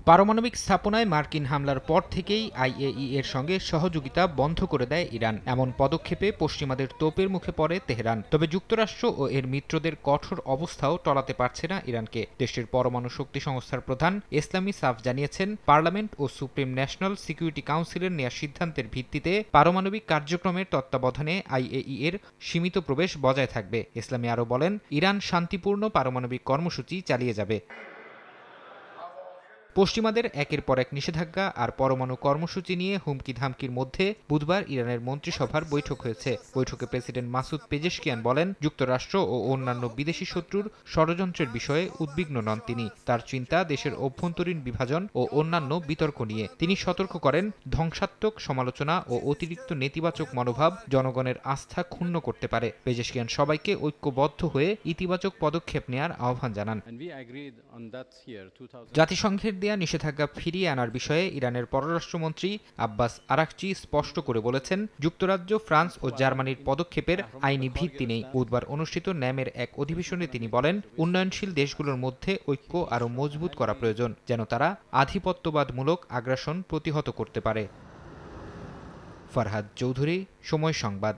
পারমাণবিক স্থাপনায় মার্কিন হামলার পর থেকেই আইএই এর সঙ্গে সহযোগিতা বন্ধ করে দেয় ইরান। এমন পদক্ষেপে পশ্চিমাদের তোপের মুখে পড়ে তেহরান। তবে যুক্তরাষ্ট্র ও এর মিত্রদের কঠোর অবস্থাও টলাতে পারছে না ইরানকে। দেশটির পরমাণু শক্তি সংস্থার প্রধান ইসলামী সাফ জানিয়েছেন, পার্লামেন্ট ও সুপ্রিম ন্যাশনাল সিকিউরিটি কাউন্সিলের নেওয়া সিদ্ধান্তের ভিত্তিতে পারমাণবিক কার্যক্রমের তত্ত্বাবধানে আইএই এর সীমিত প্রবেশ বজায় থাকবে। ইসলামী আরও বলেন, ইরান শান্তিপূর্ণ পারমাণবিক কর্মসূচি চালিয়ে যাবে। পশ্চিমাদের একের পর এক নিষেধাজ্ঞা আর পরমাণু কর্মসূচি নিয়ে হুমকি ধামকির মধ্যে বুধবার ইরানের মন্ত্রিসভার বৈঠক হয়েছে। বৈঠকে প্রেসিডেন্ট মাসুদ পেজেশকিয়ান বলেন, যুক্তরাষ্ট্র ও অন্যান্য বিদেশি শত্রুর ষড়যন্ত্রের বিষয়ে উদ্বিগ্ন নন তিনি। তার চিন্তা দেশের অভ্যন্তরীণ বিভাজন ও অন্যান্য বিতর্ক নিয়ে। তিনি সতর্ক করেন, ধ্বংসাত্মক সমালোচনা ও অতিরিক্ত নেতিবাচক মনোভাব জনগণের আস্থা ক্ষুণ্ণ করতে পারে। পেজেশকিয়ান সবাইকে ঐক্যবদ্ধ হয়ে ইতিবাচক পদক্ষেপ নেওয়ার আহ্বান জানান। জাতিসংঘের দেয়া নিষেধাজ্ঞা ফিরিয়ে আনার বিষয়ে ইরানের পররাষ্ট্রমন্ত্রী আব্বাস আরাকচি স্পষ্ট করে বলেছেন, যুক্তরাজ্য, ফ্রান্স ও জার্মানির পদক্ষেপের আইনি ভিত্তি নেই। বুধবার অনুষ্ঠিত ন্যামের এক অধিবেশনে তিনি বলেন, উন্নয়নশীল দেশগুলোর মধ্যে ঐক্য আরও মজবুত করা প্রয়োজন, যেন তারা আধিপত্যবাদমূলক আগ্রাসন প্রতিহত করতে পারে। ফারহাদ চৌধুরী, সময় সংবাদ।